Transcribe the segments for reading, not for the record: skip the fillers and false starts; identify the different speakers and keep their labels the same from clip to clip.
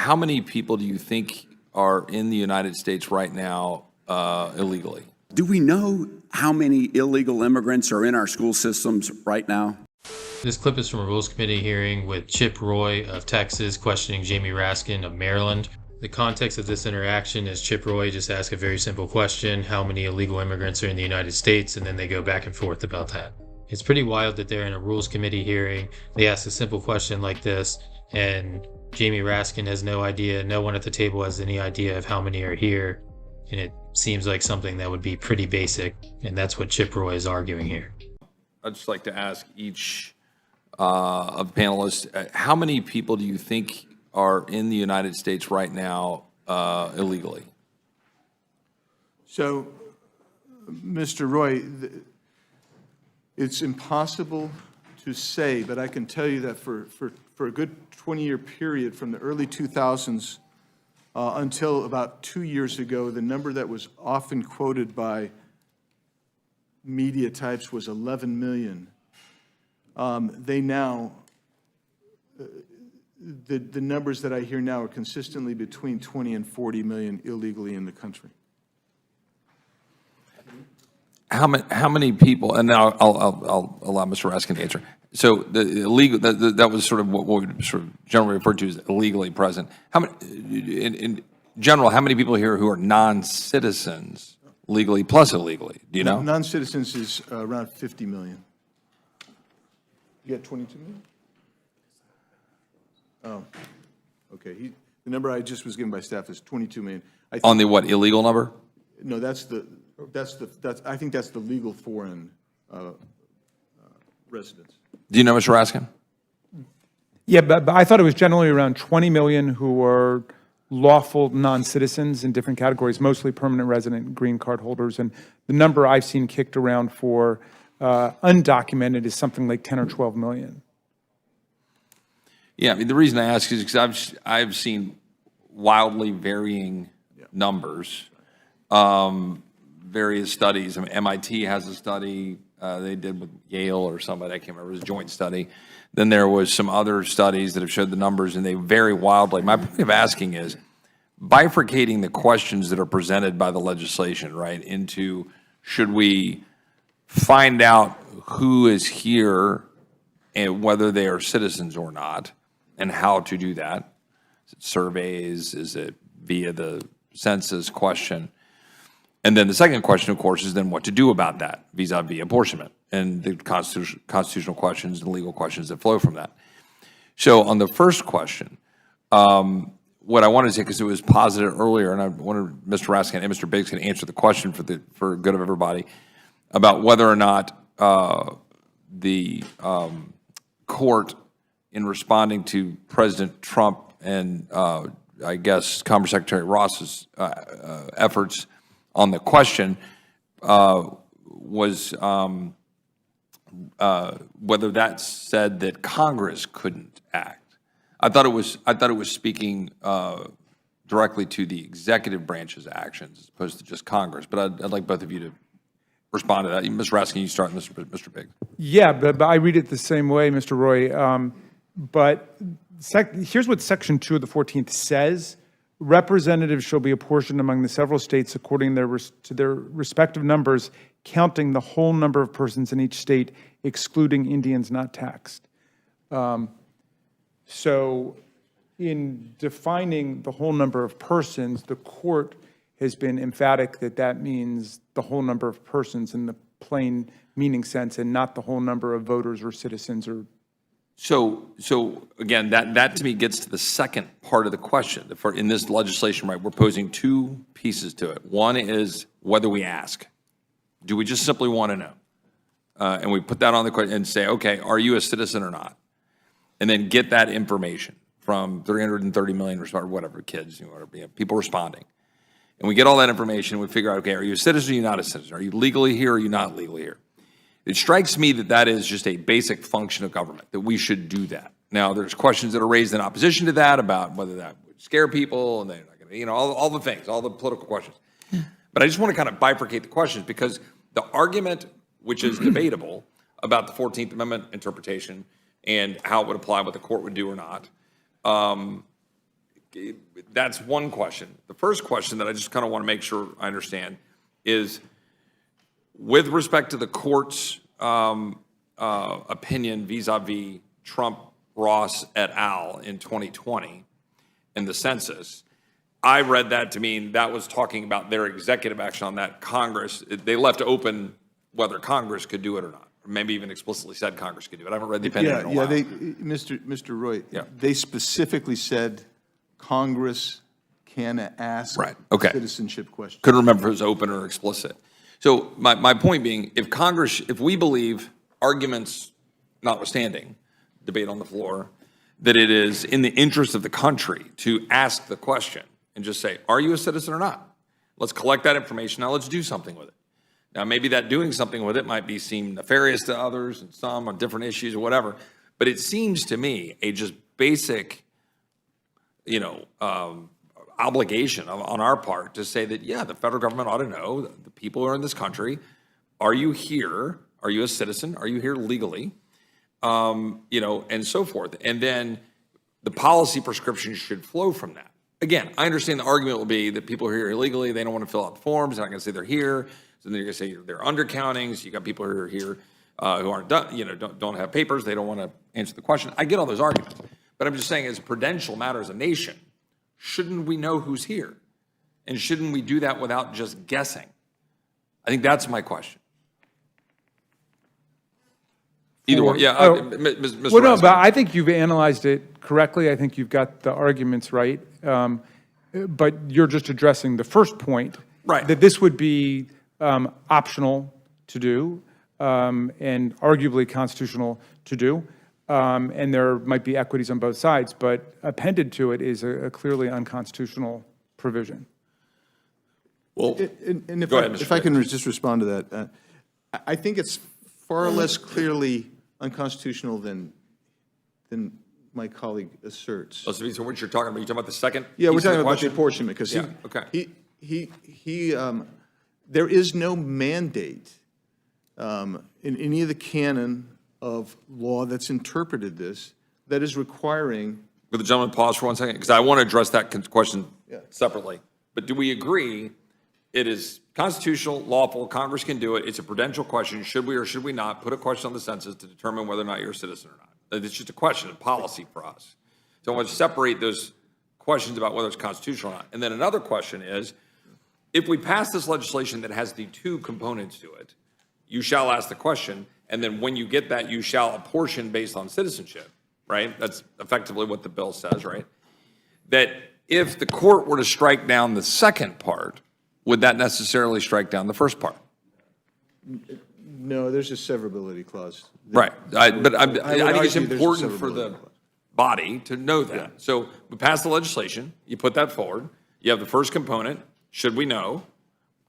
Speaker 1: How many people do you think are in the United States right now illegally?
Speaker 2: Do we know how many illegal immigrants are in our school systems right now?
Speaker 3: This clip is from a Rules Committee hearing with Chip Roy of Texas questioning Jamie Raskin of Maryland. The context of this interaction is Chip Roy just asked a very simple question: how many illegal immigrants are in the United States? And then they go back and forth about that. It's pretty wild that they're in a Rules Committee hearing. They ask a simple question like this, and Jamie Raskin has no idea. No one at the table has any idea of how many are here. And it seems like something that would be pretty basic. And that's what Chip Roy is arguing here.
Speaker 1: I'd just like to ask each of the panelists, how many people do you think are in the United States right now illegally?
Speaker 4: So, Mr. Roy, it's impossible to say, but I can tell you that for a good 20-year period from the early 2000s until about 2 years ago, the number that was often quoted by media types was 11 million. They now, the numbers that I hear now are consistently between 20 and 40 million illegally in the country.
Speaker 1: How many people? And now I'll allow Mr. Raskin to answer. So the illegal that was sort of what we would sort of generally refer to as illegally present. How many, in general, how many people here who are non-citizens, legally plus illegally? Do you know?
Speaker 4: Non-citizens is around 50 million. You got 22 million? Oh, okay. The number I just was given by staff is 22 million.
Speaker 1: On the what, illegal number?
Speaker 4: No, I think that's the legal foreign residents.
Speaker 1: Do you know, Mr. Raskin?
Speaker 5: Yeah, but I thought it was generally around 20 million who are lawful non-citizens in different categories, mostly permanent resident green card holders. And the number I've seen kicked around for undocumented is something like 10 or 12 million.
Speaker 1: Yeah, I mean, the reason I ask is because I've seen wildly varying numbers, various studies. I mean, MIT has a study they did with Yale or somebody, I can't remember, it was a joint study. Then there was some other studies that have showed the numbers, and they vary wildly. My point of asking is bifurcating the questions that are presented by the legislation, right, into should we find out who is here and whether they are citizens or not, and how to do that. Is it surveys? Is it via the census question? And then the second question, of course, is then what to do about that vis-a-vis apportionment and the constitutional questions and legal questions that flow from that. So on the first question, what I wanted to say, because it was posited earlier, and I wanted Mr. Raskin and Mr. Biggs can answer the question for good of everybody, about whether or not the court, in responding to President Trump and I guess Commerce Secretary Ross's efforts on the question, was whether that said that Congress couldn't act. I thought it was speaking directly to the executive branch's actions as opposed to just Congress. But I'd like both of you to respond to that. Ms. Raskin, you start, Mr. Biggs.
Speaker 5: Yeah, but I read it the same way, Mr. Roy. But here's what Section 2 of the 14th says. Representatives shall be apportioned among the several states according to their respective numbers, counting the whole number of persons in each state, excluding Indians not taxed. So in defining the whole number of persons, the court has been emphatic that that means the whole number of persons in the plain meaning sense and not the whole number of voters or citizens or.
Speaker 1: So again, that to me gets to the second part of the question. In this legislation, right, we're posing two pieces to it. One is whether we ask. Do we just simply want to know? And we put that on the question and say, okay, are you a citizen or not? And then get that information from 330 million or whatever kids, people responding. And we get all that information and we figure out, okay, are you a citizen or are you not a citizen? Are you legally here or are you not legally here? It strikes me that that is just a basic function of government, that we should do that. Now, there's questions that are raised in opposition to that about whether that would scare people and they're not going to, all the things, all the political questions. But I just want to kind of bifurcate the questions because the argument, which is debatable, about the 14th Amendment interpretation and how it would apply, what the court would do or not, that's one question. The first question that I just kind of want to make sure I understand is, with respect to the court's opinion vis-a-vis Trump, Ross et al. In 2020 and the census, I read that to mean that was talking about their executive action on that. Congress, they left open whether Congress could do it or not, or maybe even explicitly said Congress could do it. I haven't read the opinion in a while.
Speaker 4: Mr. Roy,
Speaker 1: Yeah.
Speaker 4: they specifically said Congress can ask
Speaker 1: Right, okay.
Speaker 4: citizenship questions.
Speaker 1: Couldn't remember if it was open or explicit. So my point being, if we believe, arguments notwithstanding, debate on the floor, that it is in the interest of the country to ask the question and just say, are you a citizen or not? Let's collect that information. Now let's do something with it. Now maybe that doing something with it might be seem nefarious to others and some on different issues or whatever, but it seems to me a just basic, obligation on our part to say that, yeah, the federal government ought to know that the people who are in this country, are you here? Are you a citizen? Are you here legally? And so forth. And then the policy prescription should flow from that. Again, I understand the argument will be that people who are here illegally, they don't want to fill out the forms. They're not going to say they're here. So they're going to say they're undercountings. You got people who are here who aren't done, don't have papers. They don't want to answer the question. I get all those arguments. But I'm just saying, as a prudential matter as a nation, shouldn't we know who's here? And shouldn't we do that without just guessing? I think that's my question. Either way, yeah. Mr.
Speaker 5: Well, no,
Speaker 1: Raskin.
Speaker 5: but I think you've analyzed it correctly. I think you've got the arguments right. But you're just addressing the first point.
Speaker 1: Right.
Speaker 5: That this would be optional to do and arguably constitutional to do. And there might be equities on both sides, but appended to it is a clearly unconstitutional provision.
Speaker 1: Well,
Speaker 4: And
Speaker 1: go ahead, Mr.
Speaker 4: if I can just respond to that, I think it's far less clearly unconstitutional than my colleague asserts.
Speaker 1: so what you're talking about, you're talking about the second?
Speaker 4: Yeah, we're
Speaker 1: piece of
Speaker 4: talking about the
Speaker 1: question?
Speaker 4: apportionment, because
Speaker 1: Yeah, okay.
Speaker 4: there is no mandate in any of the canon of law that's interpreted this that is requiring.
Speaker 1: Would the gentleman pause for 1 second? Because I want to address that question
Speaker 4: Yeah.
Speaker 1: separately. But do we agree it is constitutional, lawful, Congress can do it, it's a prudential question, should we or should we not put a question on the census to determine whether or not you're a citizen or not? It's just a question of policy for us. So I want to separate those questions about whether it's constitutional or not. And then another question is, if we pass this legislation that has the two components to it, you shall ask the question, and then when you get that, you shall apportion based on citizenship, right? That's effectively what the bill says, right? That if the court were to strike down the second part, would that necessarily strike down the first part?
Speaker 4: No, there's a severability clause.
Speaker 1: Right. But I think it's
Speaker 4: argue there's a
Speaker 1: important for the
Speaker 4: severability clause.
Speaker 1: body to know that. So we pass the legislation, you put that forward, you have the first component, should we know?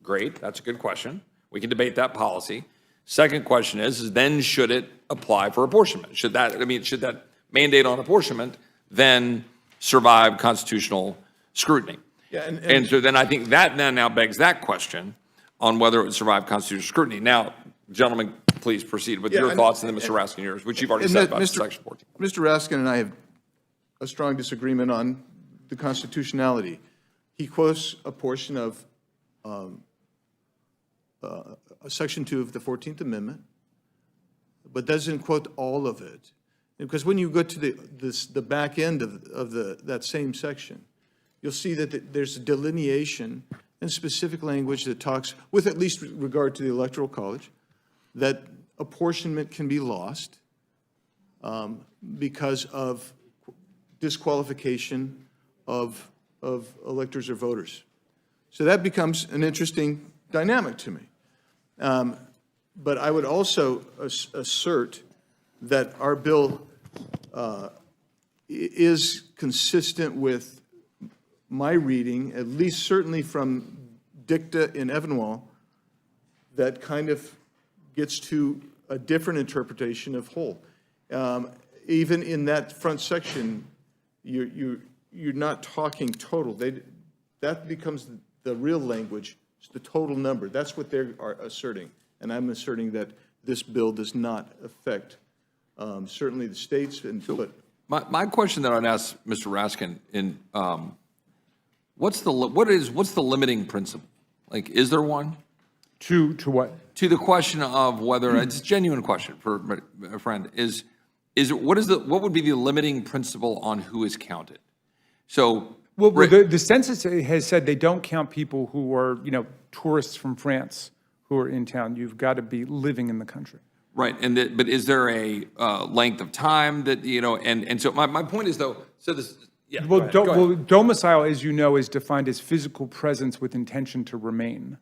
Speaker 1: Great, that's a good question. We can debate that policy. Second question is then should it apply for apportionment? Should that mandate on apportionment then survive constitutional scrutiny?
Speaker 4: Yeah,
Speaker 1: and so then I think that now begs that question on whether it would survive constitutional scrutiny. Now, gentlemen, please proceed with your thoughts, and then Mr. Raskin, yours, which you've already said about Section 14.
Speaker 4: Mr. Raskin and I have a strong disagreement on the constitutionality. He quotes a portion of Section 2 of the 14th Amendment, but doesn't quote all of it. Because when you go to the back end of that same section, you'll see that there's a delineation and specific language that talks, with at least regard to the Electoral College, that apportionment can be lost because of disqualification of electors or voters. So that becomes an interesting dynamic to me. But I would also assert that our bill is consistent with my reading, at least certainly from dicta in Evanwell, that kind of gets to a different interpretation of whole. Even in that front section, you're not talking total. That becomes the real language, it's the total number. That's what they are asserting. And I'm asserting that this bill does not affect certainly the states, but
Speaker 1: My question that I'd ask Mr. Raskin, what's the limiting principle? Like, is there one?
Speaker 5: To what?
Speaker 1: To the question of whether, it's a genuine question for a friend, what would be the limiting principle on who is counted? So,
Speaker 5: Well, the census has said they don't count people who are, tourists from France who are in town. You've got to be living in the country.
Speaker 1: right, but is there a length of time that, and so my point is though, so this, yeah.
Speaker 5: Well,
Speaker 1: go ahead.
Speaker 5: domicile, as you know, is defined as physical presence with intention to remain.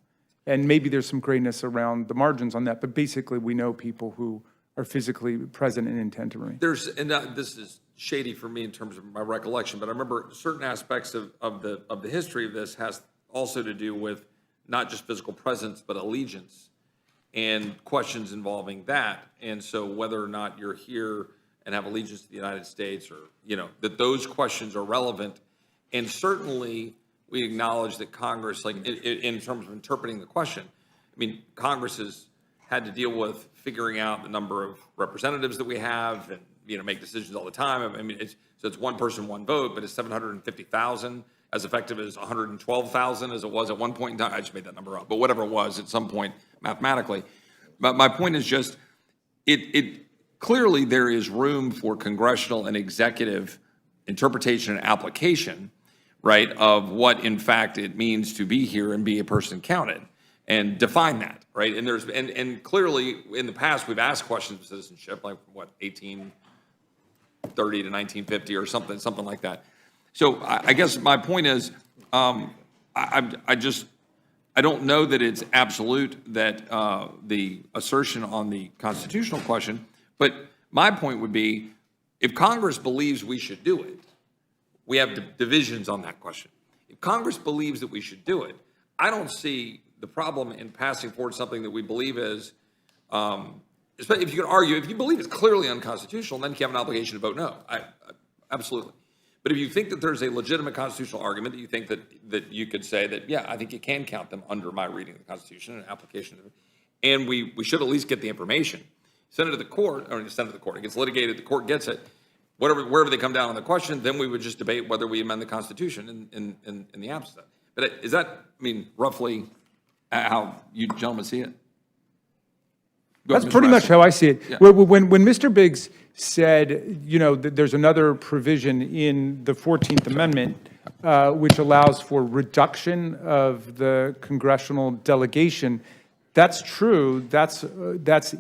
Speaker 5: And maybe there's some grayness around the margins on that, but basically we know people who are physically present and intend to remain.
Speaker 1: This is shady for me in terms of my recollection, but I remember certain aspects of the history of this has also to do with not just physical presence, but allegiance and questions involving that. And so whether or not you're here and have allegiance to the United States, or, that those questions are relevant. And certainly we acknowledge that Congress, like in terms of interpreting the question, I mean, Congress has had to deal with figuring out the number of representatives that we have and, make decisions all the time. I mean, it's one person, one vote, but it's 750,000, as effective as 112,000 as it was at one point in time. I just made that number up, but whatever it was at some point mathematically. But my point is just, it clearly there is room for congressional and executive interpretation and application, right, of what in fact it means to be here and be a person counted, and define that, right? And there's and clearly in the past we've asked questions of citizenship, like what, 1830 to 1950 or something like that. So I guess my point is, I don't know that it's absolute that the assertion on the constitutional question, but my point would be, if Congress believes we should do it, we have divisions on that question. If Congress believes that we should do it, I don't see the problem in passing forward something that we believe is, especially if you can argue, if you believe it's clearly unconstitutional, then you have an obligation to vote no. Absolutely. But if you think that there's a legitimate constitutional argument, that you think that you could say that, yeah, I think you can count them under my reading of the Constitution and application of it, and we should at least get the information, send it to the court, or send it to the court, it gets litigated, the court gets it, wherever they come down on the question, then we would just debate whether we amend the Constitution in the absence of that. But is that, roughly how you gentlemen see it?
Speaker 5: That's pretty much how I see it.
Speaker 1: Yeah.
Speaker 5: When Mr. Biggs said, that there's another provision in the 14th Amendment which allows for reduction of the congressional delegation, that's true. That's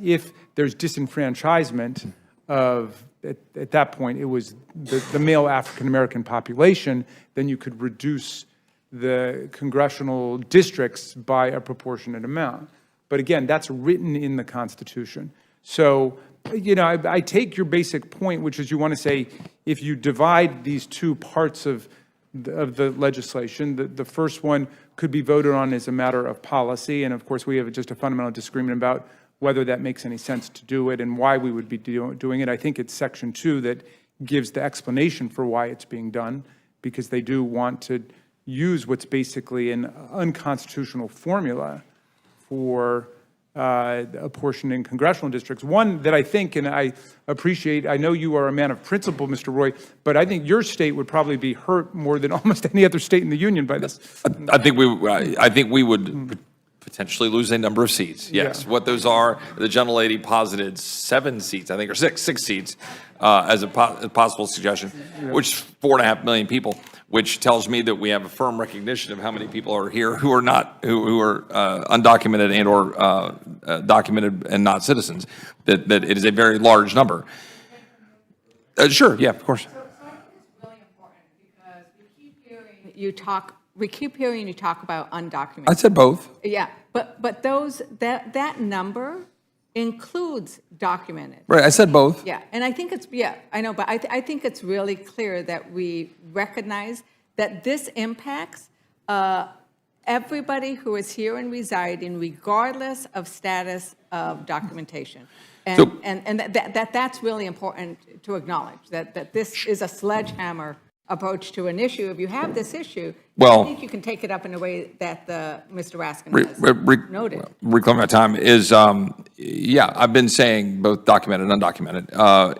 Speaker 5: if there's disenfranchisement of, at that point, it was the male African-American population, then you could reduce the congressional districts by a proportionate amount. But again, that's written in the Constitution. So, I take your basic point, which is you want to say, if you divide these two parts of the legislation, the first one could be voted on as a matter of policy. And of course, we have just a fundamental disagreement about whether that makes any sense to do it and why we would be doing it. I think it's Section 2 that gives the explanation for why it's being done, because they do want to use what's basically an unconstitutional formula for apportioning congressional districts. One that I think, and I appreciate, I know you are a man of principle, Mr. Roy, but I think your state would probably be hurt more than almost any other state in the union by this.
Speaker 1: I think we would potentially lose a number of seats. Yes,
Speaker 5: Yeah.
Speaker 1: what those are, the gentlelady posited 7 seats, I think, or six seats as a possible suggestion, which 4.5 million people, which tells me that we have a firm recognition of how many people are here who are not, who are undocumented and or documented and not citizens, that it is a very large number. Sure, yeah, of course.
Speaker 6: So I think it's really important because we keep hearing you talk about undocumented.
Speaker 1: I said both.
Speaker 6: Yeah, but that number includes documented.
Speaker 1: Right, I said both.
Speaker 6: Yeah, and I think I know, but I think it's really clear that we recognize that this impacts everybody who is here and residing, regardless of status of documentation. And that's really important to acknowledge, that this is a sledgehammer approach to an issue. If you have this issue,
Speaker 1: Well-
Speaker 6: I think you can take it up in a way that Mr. Raskin has noted.
Speaker 1: Reclaim my time is, yeah, I've been saying both documented and undocumented.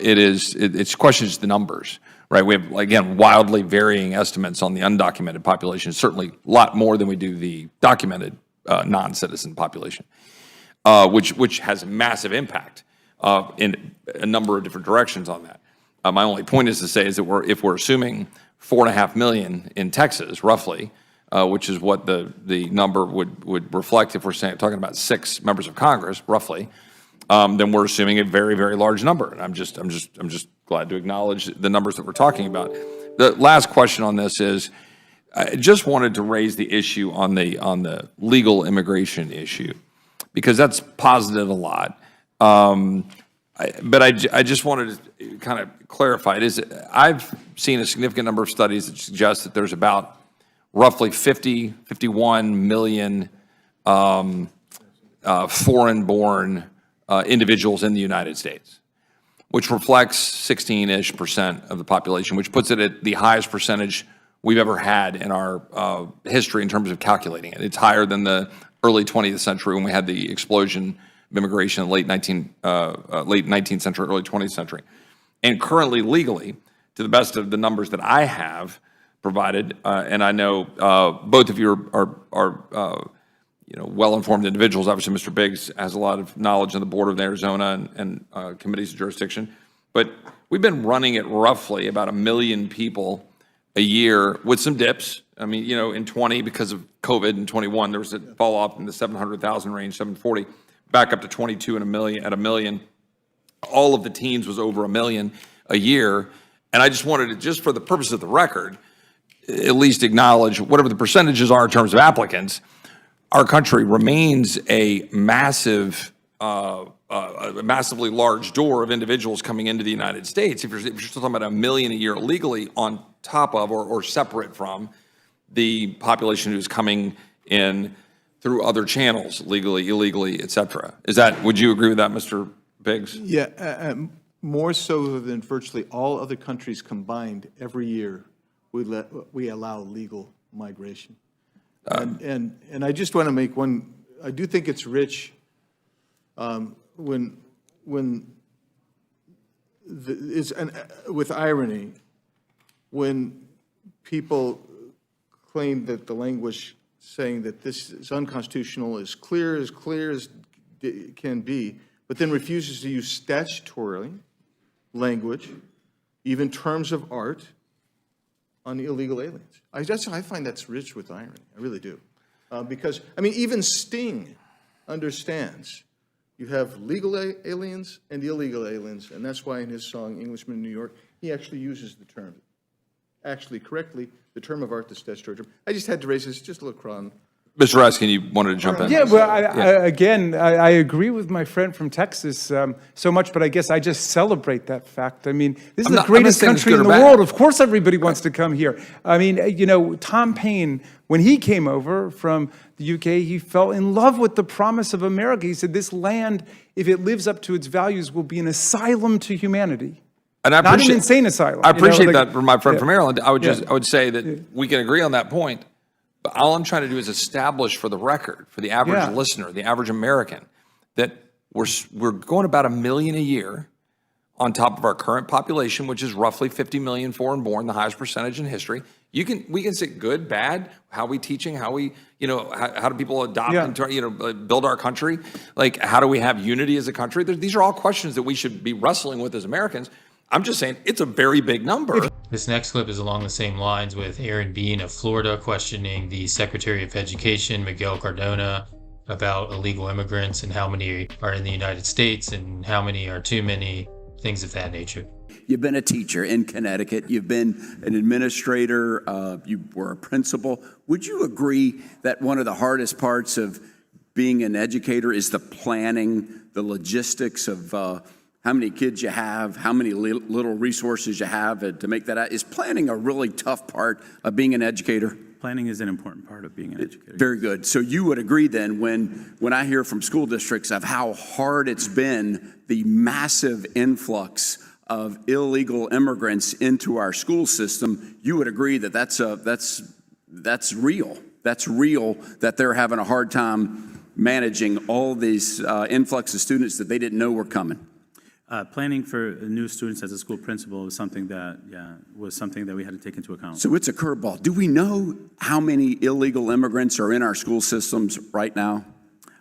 Speaker 1: It's questions the numbers, right? We have, again, wildly varying estimates on the undocumented population, certainly a lot more than we do the documented non-citizen population, which has a massive impact in a number of different directions on that. My only point is to say is that if we're assuming 4.5 million in Texas, roughly, which is what the number would reflect if we're talking about 6 members of Congress, roughly, then we're assuming a very, very large number. And I'm just glad to acknowledge the numbers that we're talking about. The last question on this is, I just wanted to raise the issue on the legal immigration issue, because that's posited a lot. But I just wanted to kind of clarify it. I've seen a significant number of studies that suggest that there's about roughly 51 million foreign-born individuals in the United States, which reflects 16-ish% of the population, which puts it at the highest percentage we've ever had in our history in terms of calculating it. It's higher than the early 20th century when we had the explosion of immigration in the late 19th century, early 20th century. And currently, legally, to the best of the numbers that I have provided, and I know both of you are well-informed individuals. Obviously, Mr. Biggs has a lot of knowledge on the board of Arizona and committees of jurisdiction. But we've been running at roughly about 1 million people a year with some dips. I mean, in 20, because of COVID, in 21, there was a fall off in the 700,000 range, 740, back up to 22 and at 1 million. All of the teens was over 1 million a year. And I just wanted to, just for the purpose of the record, at least acknowledge whatever the percentages are in terms of applicants, our country remains a massively large door of individuals coming into the United States. If you're still talking about 1 million a year illegally on top of or separate from the population who's coming in through other channels, legally, illegally, et cetera. Would you agree with that, Mr. Biggs?
Speaker 4: Yeah, more so than virtually all other countries combined, every year we allow legal migration. And I just want to make one, I do think it's rich with irony, when people claim that the language saying that this is unconstitutional is clear as it can be, but then refuses to use statutory language, even terms of art, on illegal aliens. I find that's rich with irony. I really do. Because, I mean, even Sting understands you have legal aliens and illegal aliens, and that's why in his song, Englishman in New York, he actually uses the term, correctly, the term of art, the statutory term. I just had to raise this, just a little cron.
Speaker 1: Mr. Raskin, you wanted to jump in?
Speaker 5: Yeah, well, I agree with my friend from Texas so much, but I guess I just celebrate that fact. I mean, this is the greatest country in the world. Of course everybody wants to come here. I mean, Tom Paine, when he came over from the UK, he fell in love with the promise of America. He said, this land, if it lives up to its values, will be an asylum to humanity.
Speaker 1: And I
Speaker 5: not an insane asylum.
Speaker 1: I appreciate that from my friend from Maryland. I would say that we can agree on that point. But all I'm trying to do is establish for the record, for the average listener, the average American, that we're going about 1 million a year on top of our current population, which is roughly 50 million foreign-born, the highest percentage in history. We can say good, bad, how we teaching, how we, how do people adopt and build our country? Like, how do we have unity as a country? These are all questions that we should be wrestling with as Americans. I'm just saying it's a very big number.
Speaker 3: This next clip is along the same lines, with Aaron Bean of Florida questioning the Secretary of Education, Miguel Cardona, about illegal immigrants and how many are in the United States and how many are too many, things of that nature.
Speaker 2: You've been a teacher in Connecticut. You've been an administrator. You were a principal. Would you agree that one of the hardest parts of being an educator is the planning, the logistics of how many kids you have, how many little resources you have to make that out? Is planning a really tough part of being an educator?
Speaker 7: Planning is an important part of being an educator.
Speaker 2: Very good. So you would agree then when I hear from school districts of how hard it's been, the massive influx of illegal immigrants into our school system, you would agree that that's real. That's real, that they're having a hard time managing all these influx of students that they didn't know were coming.
Speaker 7: Planning for new students as a school principal was something that, we had to take into account.
Speaker 2: So it's a curveball. Do we know how many illegal immigrants are in our school systems right now?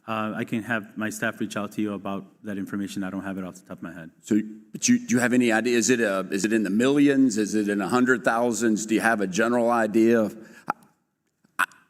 Speaker 7: I can have my staff reach out to you about that information. I don't have it off the top of my head.
Speaker 2: So, but do you have any idea? Is it in the millions? Is it in the 100,000s? Do you have a general idea?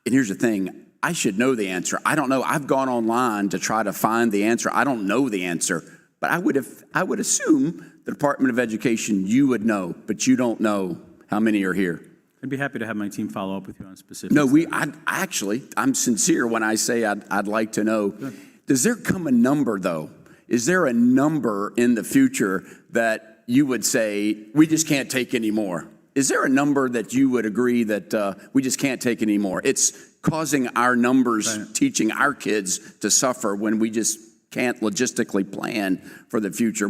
Speaker 2: And here's the thing. I should know the answer. I don't know. I've gone online to try to find the answer. I don't know the answer. But I would assume the Department of Education, you would know, but you don't know how many are here.
Speaker 7: I'd be happy to have my team follow up with you on specifics.
Speaker 2: No, I'm sincere when I say I'd like to know. Good. Does there come a number, though? Is there a number in the future that you would say, we just can't take any more? Is there a number that you would agree that we just can't take any more? It's causing our numbers, right, teaching our kids to suffer when we just can't logistically plan for the future.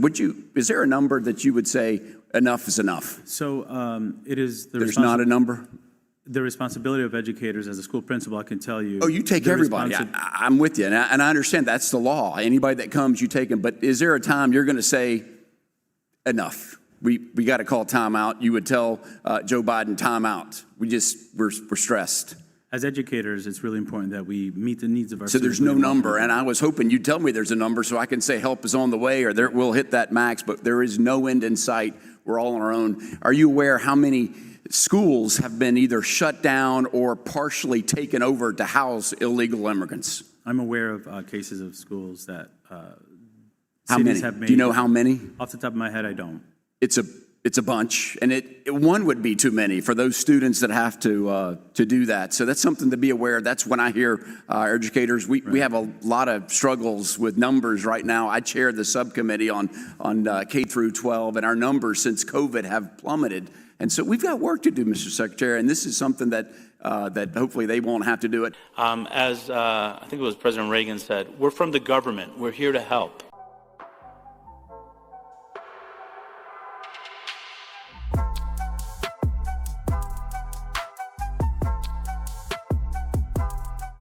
Speaker 2: Is there a number that you would say enough is enough?
Speaker 7: So it is the
Speaker 2: There's not a number?
Speaker 7: The responsibility of educators as a school principal, I can tell you.
Speaker 2: Oh, you take everybody. I'm with you, and I understand that's the law. Anybody that comes, you take them. But is there a time you're going to say, enough? We got to call timeout. You would tell Joe Biden, timeout. We're stressed.
Speaker 7: As educators, it's really important that we meet the needs of our
Speaker 2: students. So there's no number, and I was hoping you'd tell me there's a number so I can say help is on the way or we'll hit that max, but there is no end in sight. We're all on our own. Are you aware how many schools have been either shut down or partially taken over to house illegal immigrants?
Speaker 7: I'm aware of cases of schools that
Speaker 2: how many?
Speaker 7: Have made.
Speaker 2: Do you know how many? Off
Speaker 7: the top of my head, I don't.
Speaker 2: It's a bunch, and one would be too many for those students that have to do that. So that's something to be aware of. That's when I hear our educators. We have a lot of struggles with numbers right now. I chair the subcommittee on K through 12, and our numbers since COVID have plummeted. And so we've got work to do, Mr. Secretary, and this is something that hopefully they won't have to do it.
Speaker 8: As I think it was President Reagan said, we're from the government. We're here to help.